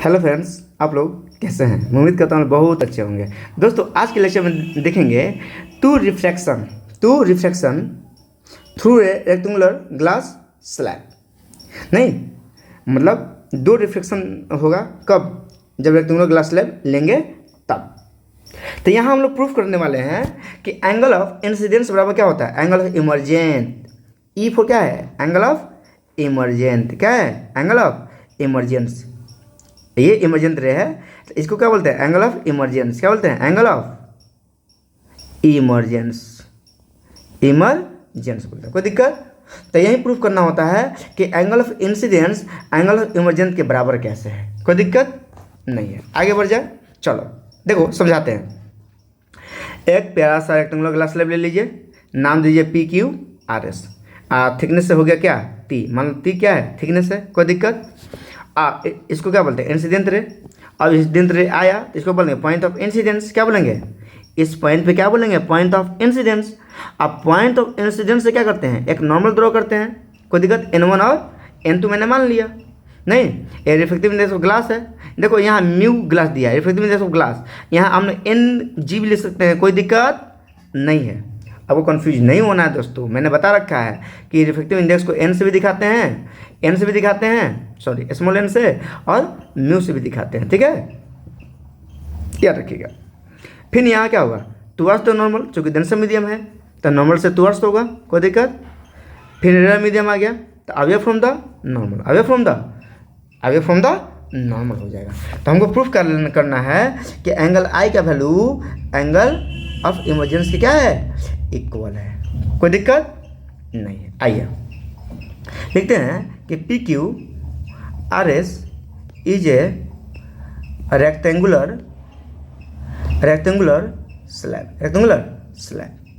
Hello friends, आप लोग कैसे हैं? मैं उम्मीद करता हूँ बहुत अच्छे होंगे। दोस्तों, आज के लेक्चर में देखेंगे to refraction through a rectangular glass slab. नहीं मतलब दो रिफ्लेक्शन होगा कब? जब रेक्टेंगुलर ग्लास स्लैब लेंगे तब। तो यहाँ हम लोग प्रूफ करने वाले हैं कि एंगल ऑफ इंसिडेंस बराबर क्या होता है? Angle of emergent. E for क्या है? Angle of emergent. क्या है? Angle of emergence. ये इमरजेंट रे है तो इसको क्या बोलते हैं? Angle of emergence. क्या बोलते हैं? Angle of emergence. इमरजेंस बोलते हैं। कोई दिक्कत? तो यही प्रूफ करना होता है कि angle of incidence angle of emergence के बराबर कैसे है। कोई दिक्कत नहीं है। आगे बढ़ जाए, चलो देखो समझाते हैं। एक प्यारा सा रेक्टेंगुलर ग्लास स्लैब ले लीजिए, नाम दीजिए PQRS। थिकनेस से हो गया क्या? T। मान लो T क्या है? थिकनेस है। कोई दिक्कत? इसको क्या बोलते हैं? Incident ray. अब इंसिडेंट रे आया तो इसको बोलेंगे पॉइंट ऑफ इंसिडेंस। क्या बोलेंगे? इस पॉइंट पे क्या बोलेंगे? Point of incidence. अब पॉइंट ऑफ इंसिडेंस से क्या करते हैं? एक नॉर्मल ड्रॉ करते हैं। कोई दिक्कत? N1 और N2 मैंने मान लिया। नहीं, ये रिफ्लेक्टिव इंडेक्स ऑफ ग्लास है। देखो यहाँ म्यू ग्लास दिया है, रिफ्लेक्टिव इंडेक्स ऑफ ग्लास। यहाँ हमने NG भी ले सकते हैं, कोई दिक्कत नहीं है। आपको कंफ्यूज नहीं होना है दोस्तों, मैंने बता रखा है कि रिफ्लेक्टिव इंडेक्स को N से भी दिखाते हैं, सॉरी स्मॉल n से, और म्यू से भी दिखाते हैं। ठीक है, याद रखिएगा। फिर यहाँ क्या होगा? टुवर्ड्स तो नॉर्मल, चूँकि डेंसर मीडियम है तो नॉर्मल से टुवर्ड्स होगा। कोई दिक्कत? फिर रेयर मीडियम आ गया तो away from the normal, away from the normal हो जाएगा। तो हमको प्रूफ करना है कि एंगल आई का वैल्यू एंगल ऑफ इमरजेंस की क्या है? इक्वल है। कोई दिक्कत नहीं है। आइए लिखते हैं कि PQRS is a rectangular slab.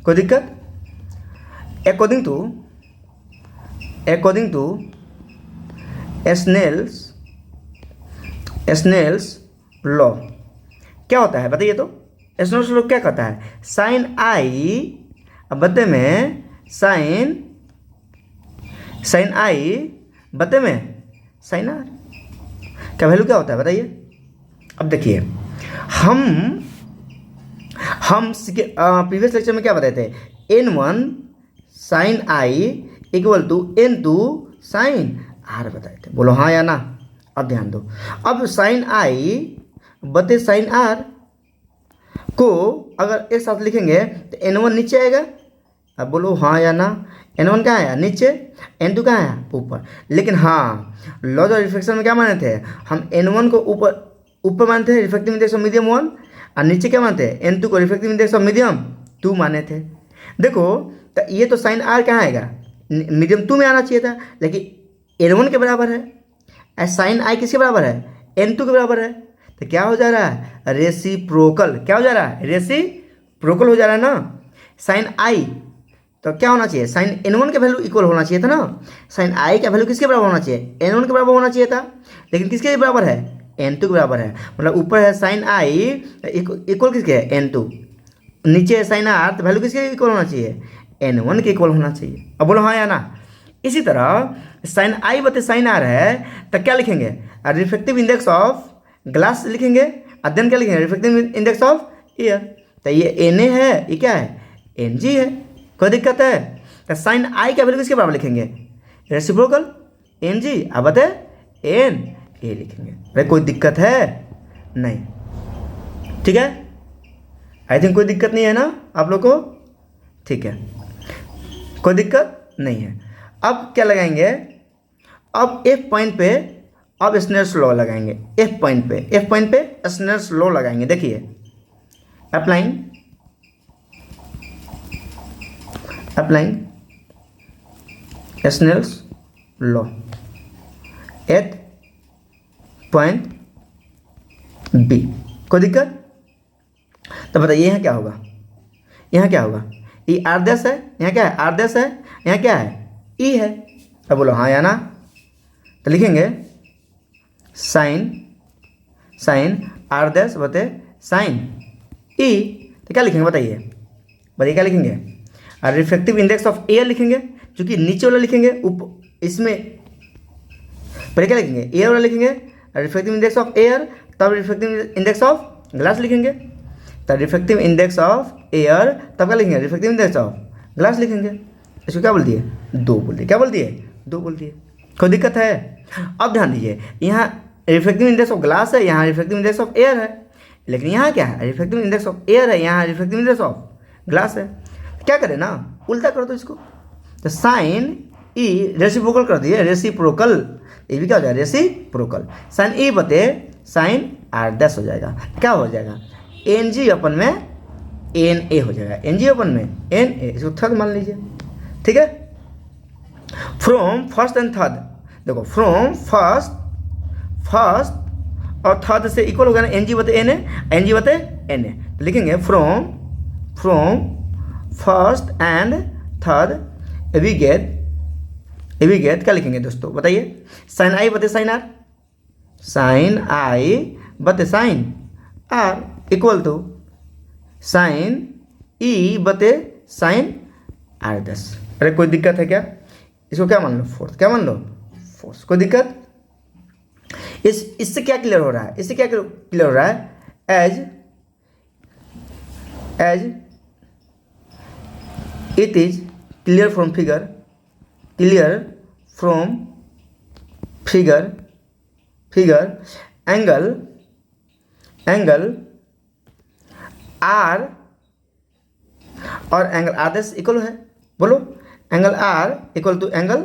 कोई दिक्कत? अकॉर्डिंग टू स्नेल्स लॉ क्या होता है बताइए तो? स्नेल्स लॉ क्या कहता है? साइन आई बदले में साइन आई बदले में साइन आर का वैल्यू क्या होता है बताइए? अब देखिए, हम प्रीवियस लेक्चर में क्या बताए थे? N1 sine i equal to N2 sine r बताए थे। बोलो हाँ या ना? अब ध्यान दो। अब साइन आई बते साइन आर को अगर एक साथ लिखेंगे तो N1 नीचे आएगा। अब बोलो हाँ या ना? N1 कहाँ आया? नीचे। N2 कहाँ आया? ऊपर। लेकिन हाँ, लॉज ऑफ रिफ्लेक्शन में क्या माने थे? हम N1 को ऊपर मानते हैं, रिफ्लेक्टिव इंडेक्स ऑफ मीडियम 1, और नीचे क्या मानते हैं? N2 को रिफ्लेक्टिव इंडेक्स ऑफ मीडियम 2 माने थे। देखो तो ये तो साइन आर कहाँ आएगा? मीडियम 2 में आना चाहिए था, लेकिन N1 के बराबर है। साइन आई किसके बराबर है? N2 के बराबर है। तो क्या हो जा रहा है? रेसिप्रोकल। क्या हो जा रहा है? रेसिप्रोकल हो जा रहा है ना। साइन आई तो क्या होना चाहिए? साइन N1 के वैल्यू इक्वल होना चाहिए था ना। साइन आई का वैल्यू किसके बराबर होना चाहिए? N1 के बराबर होना चाहिए था, लेकिन किसके बराबर है? N2 के बराबर है। मतलब ऊपर है साइन आई इक्वल किसके है? N2। नीचे है साइन आर तो वैल्यू किसके इक्वल होना चाहिए? N1 के इक्वल होना चाहिए। अब बोलो हाँ या ना? इसी तरह साइन आई बते साइन आर है तो क्या लिखेंगे? रिफ्लेक्टिव इंडेक्स ऑफ ग्लास लिखेंगे, और देन क्या लिखेंगे? Reflective index of air. तो ये Na है, ये क्या है? Ng है। कोई दिक्कत है? तो साइन आई का वैल्यू किसके बराबर लिखेंगे? रेसिप्रोकल Ng, अब बते N ए लिखेंगे। अरे कोई दिक्कत है? नहीं। ठीक है, आई थिंक कोई दिक्कत नहीं है ना आप लोग को? ठीक है, कोई दिक्कत नहीं है। अब क्या लगाएंगे? अब F पॉइंट पे अब स्नेल्स लॉ लगाएंगे। F पॉइंट पे स्नेल्स लॉ लगाएंगे। देखिए, applying Snell's law at point B। कोई दिक्कत? तो बताइए यहाँ क्या होगा? ये आर डैश है, यहाँ क्या है? आर डैश है, यहाँ क्या है? E है। अब बोलो हाँ या ना? तो लिखेंगे साइन आर डैश बते साइन E। तो क्या लिखेंगे बताइए क्या लिखेंगे? और रिफ्लेक्टिव इंडेक्स ऑफ एयर लिखेंगे, क्योंकि नीचे वाला लिखेंगे इसमें पहले क्या लिखेंगे? एयर वाला लिखेंगे, रिफ्रैक्टिव इंडेक्स ऑफ एयर, तब रिफ्रैक्टिव इंडेक्स ऑफ ग्लास लिखेंगे। तो रिफ्रैक्टिव इंडेक्स ऑफ एयर तब क्या लिखेंगे, रिफ्रैक्टिव इंडेक्स ऑफ ग्लास लिखेंगे। इसको क्या बोल दिए, 2 बोल दिए। क्या बोल दिए, 2 बोल दिए। कोई दिक्कत है? अब ध्यान दीजिए, यहाँ रिफ्रैक्टिव इंडेक्स ऑफ ग्लास है, यहाँ रिफ्रैक्टिव इंडेक्स ऑफ एयर है, लेकिन यहाँ क्या है, रिफ्रैक्टिव इंडेक्स ऑफ एयर है, यहाँ रिफ्रैक्टिव इंडेक्स ऑफ ग्लास है। क्या करें ना, उल्टा कर दो इसको। तो साइन ई रेसिप्रोकल कर दिए, रेसिप्रोकल, ये भी क्या हो जाएगा, रेसिप्रोकल। साइन ई बते साइन आर डैश हो जाएगा। क्या हो जाएगा, एन जी अपन में एन ए हो जाएगा, एन जी अपन में एन ए, इसको थर्ड मान लीजिए। ठीक है, फ्रॉम फर्स्ट एंड थर्ड, देखो फ्रॉम फर्स्ट और थर्ड से इक्वल होगा ना, एन जी बते एन ए, एन जी बते एन ए। तो लिखेंगे from first and third we get क्या लिखेंगे दोस्तों, बताइए। साइन आई बते साइन आर, साइन आई बते sine r equal to sine e बते साइन आर डैश। अरे कोई दिक्कत है क्या? इसको क्या मान लो, फोर्थ। क्या मान लो, फोर्थ। कोई दिक्कत? इससे क्या क्लियर हो रहा है, इससे क्या क्लियर हो रहा है, as it is clear from figure angle R और एंगल आर डैश इक्वल है। बोलो, angle R equal to angle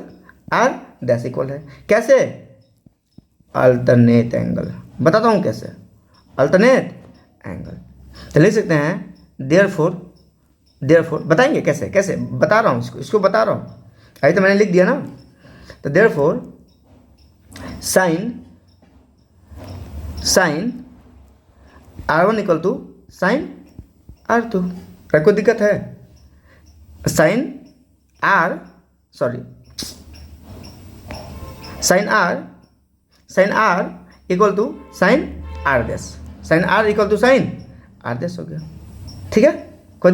R dash equal है। कैसे? Alternate angle. बताता हूँ कैसे, अल्टरनेट एंगल। तो लिख सकते हैं देयरफॉर बताएंगे कैसे बता रहा हूँ, इसको बता रहा हूँ, अभी तो मैंने लिख दिया ना। तो therefore sine R1 equal to sine R2। कोई दिक्कत है? Sine R equal to sine R dash, sine R equal to sine R dash हो गया। ठीक है, कोई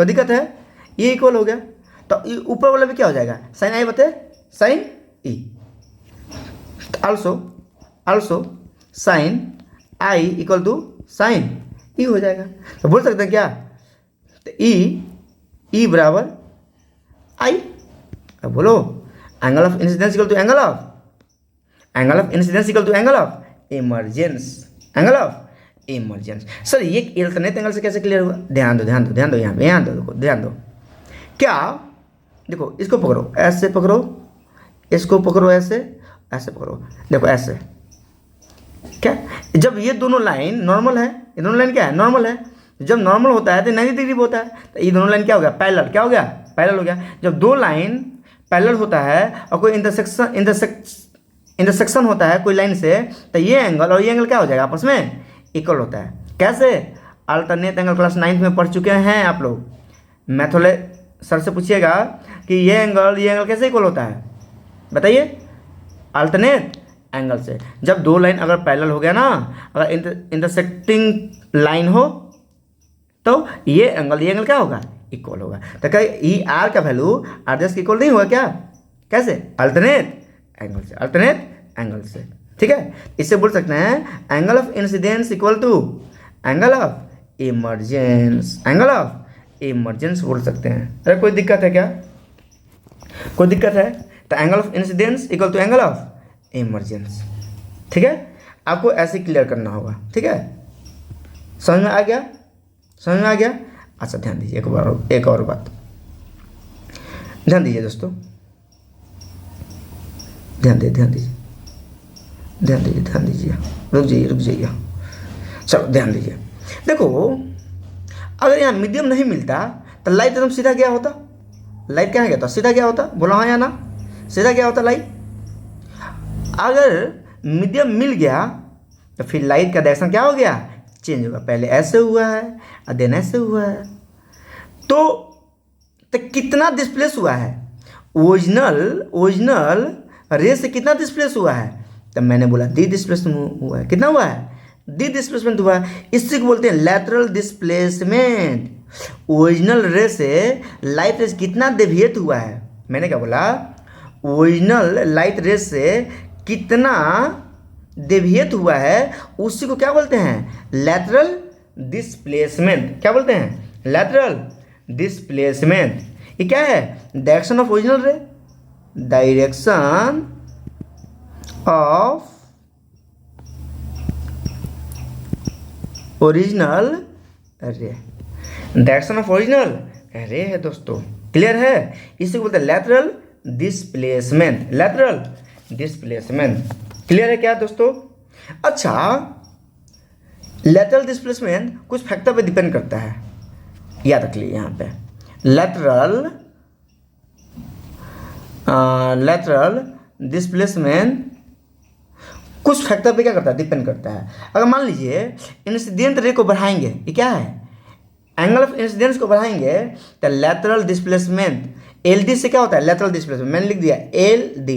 दिक्कत है? ये इक्वल हो गया, तो ऊपर वाला भी क्या हो जाएगा, साइन आई बते sine e. Also sine i equal to sine e हो जाएगा। तो बोल सकते हैं क्या, तो ई बराबर आई। अब बोलो, angle of incidence equal to angle of incidence equal to angle of emergence, sir ये अल्टरनेट एंगल से कैसे क्लियर हुआ? ध्यान दो यहाँ पे, ध्यान दो। क्या, देखो इसको पकड़ो, ऐसे पकड़ो, इसको पकड़ो, ऐसे पकड़ो, देखो ऐसे। क्या, जब ये दोनों लाइन नॉर्मल है, ये दोनों लाइन क्या है, नॉर्मल है। जब नॉर्मल होता है तो 90 डिग्री होता है, तो ये दोनों लाइन क्या हो गया, पैरेलल। क्या हो गया, पैरेलल हो गया। जब दो लाइन पैरेलल होता है और कोई इंटरसेक्शन होता है कोई लाइन से, तो ये एंगल और ये एंगल क्या हो जाएगा, आपस में इक्वल होता है। कैसे? अल्टरनेट एंगल क्लास 9th में पढ़ चुके हैं आप लोग। मैथोले सर से पूछिएगा कि ये एंगल कैसे इक्वल होता है, बताइए। अल्टरनेट एंगल से, जब दो लाइन अगर पैरेलल हो गया ना, अगर इंटरसेक्टिंग लाइन हो, तो ये एंगल क्या होगा, इक्वल होगा। तो क्या ई आर का वैल्यू आर डैश इक्वल नहीं हुआ क्या? कैसे? अल्टरनेट एंगल से। ठीक है, इससे बोल सकते हैं angle of incidence equal to angle of emergence बोल सकते हैं। अरे कोई दिक्कत है क्या? कोई दिक्कत है? तो angle of incidence equal to angle of emergence. ठीक है, आपको ऐसे क्लियर करना होगा। ठीक है, समझ में आ गया? अच्छा ध्यान दीजिए, एक और बात ध्यान दीजिए दोस्तों, ध्यान दीजिए, रुक जाइए। चलो ध्यान दीजिए, देखो अगर यहाँ मीडियम नहीं मिलता तो लाइट एकदम सीधा गया होता। लाइट क्या गया था, सीधा गया होता। बोला हाँ या ना, सीधा गया होता लाइट। अगर मीडियम मिल गया तो फिर लाइट का डायरेक्शन क्या हो गया, चेंज होगा। पहले ऐसे हुआ है और देन ऐसे हुआ है, तो कितना डिस्प्लेस हुआ है, ओरिजिनल रे से कितना डिस्प्लेस हुआ है? तब मैंने बोला डी डिस्प्लेसमेंट हुआ है। कितना हुआ है? डी डिस्प्लेसमेंट हुआ है। इससे बोलते हैं लैटरल डिस्प्लेसमेंट। ओरिजिनल रे से लाइट रेस कितना डेविएट हुआ है, मैंने क्या बोला, ओरिजिनल लाइट रेस से कितना डेविएट हुआ है उसी को क्या बोलते हैं, लैटरल डिस्प्लेसमेंट। क्या बोलते हैं, लैटरल डिस्प्लेसमेंट। ये क्या है, डायरेक्शन ऑफ ओरिजिनल रे, डायरेक्शन ऑफ ओरिजिनल रे, डायरेक्शन ऑफ ओरिजिनल रे है दोस्तों, क्लियर है। इसी को बोलते हैं lateral displacement, lateral displacement, clear है क्या दोस्तों। अच्छा, लैटरल डिस्प्लेसमेंट कुछ फैक्टर पे डिपेंड करता है, याद रख लीजिए यहाँ पे, लैटरल डिस्प्लेसमेंट कुछ फैक्टर पे क्या करता है, डिपेंड करता है। अगर मान लीजिए इंसिडेंट रे को बढ़ाएंगे, ये क्या है, एंगल ऑफ इंसिडेंस को बढ़ाएंगे, तो लैटरल डिस्प्लेसमेंट LD से क्या होता है, लैटरल डिस्प्लेसमेंट, मैंने लिख दिया LD,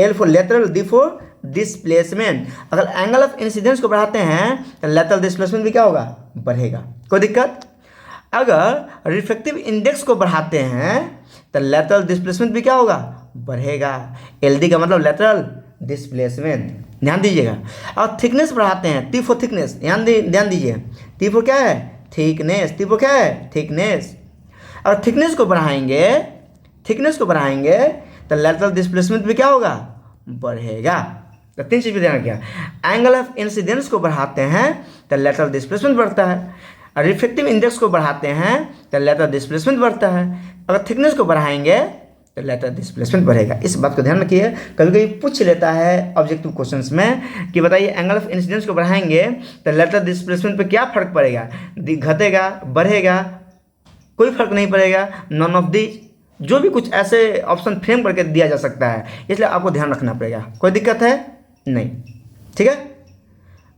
L for lateral, D for displacement. अगर एंगल ऑफ इंसिडेंस को बढ़ाते हैं तो लैटरल डिस्प्लेसमेंट भी क्या होगा, बढ़ेगा, कोई दिक्कत। अगर रिफ्रैक्टिव इंडेक्स को बढ़ाते हैं तो लैटरल डिस्प्लेसमेंट भी क्या होगा, बढ़ेगा। LD का मतलब लैटरल डिस्प्लेसमेंट, ध्यान दीजिएगा। और थिकनेस बढ़ाते हैं, T फॉर थिकनेस, ध्यान दीजिए, T फॉर क्या है, थिकनेस, T फॉर क्या है, थिकनेस। और थिकनेस को बढ़ाएंगे तो लैटरल डिस्प्लेसमेंट भी क्या होगा, बढ़ेगा। तो 3 चीज़ पे ध्यान रखिए, एंगल ऑफ इंसिडेंस को बढ़ाते हैं तो लैटरल डिस्प्लेसमेंट बढ़ता है, और रिफ्रैक्टिव इंडेक्स को बढ़ाते हैं तो लैटरल डिस्प्लेसमेंट बढ़ता है, अगर थिकनेस को बढ़ाएंगे तो लैटरल डिस्प्लेसमेंट बढ़ेगा। इस बात को ध्यान रखिए, कभी कभी पूछ लेता है ऑब्जेक्टिव क्वेश्चंस में कि बताइए एंगल ऑफ इंसिडेंस को बढ़ाएंगे तो लैटरल डिस्प्लेसमेंट पे क्या फर्क पड़ेगा, घटेगा, बढ़ेगा, कोई फर्क नहीं पड़ेगा, नॉन ऑफ दी, जो भी कुछ ऐसे ऑप्शन फ्रेम करके दिया जा सकता है, इसलिए आपको ध्यान रखना पड़ेगा। कोई दिक्कत है नहीं, ठीक है।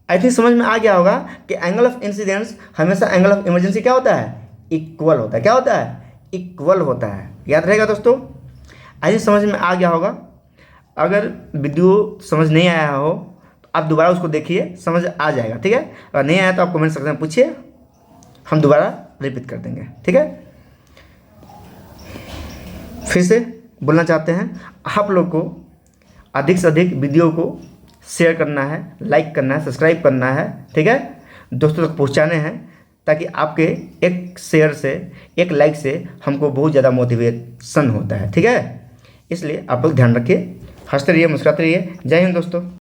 आई थिंक समझ में आ गया होगा कि एंगल ऑफ इंसिडेंस हमेशा एंगल ऑफ इमरजेंसी क्या होता है, इक्वल होता है। क्या होता है, इक्वल होता है, याद रहेगा दोस्तों। आई थिंक समझ में आ गया होगा। अगर वीडियो समझ नहीं आया हो तो आप दोबारा उसको देखिए, समझ आ जाएगा, ठीक है। अगर नहीं आया तो आप कमेंट सेक्शन में पूछिए, हम दोबारा रिपीट कर देंगे, ठीक है। फिर से बोलना चाहते हैं, आप लोग को अधिक से अधिक वीडियो को शेयर करना है, लाइक करना है, सब्सक्राइब करना है, ठीक है, दोस्तों तक पहुंचाने हैं, ताकि आपके एक शेयर से, एक लाइक से हमको बहुत ज़्यादा मोटिवेशन होता है, ठीक है। इसलिए आप लोग ध्यान रखिए, हंसते रहिए, मुस्कुराते रहिए। जय हिंद दोस्तों।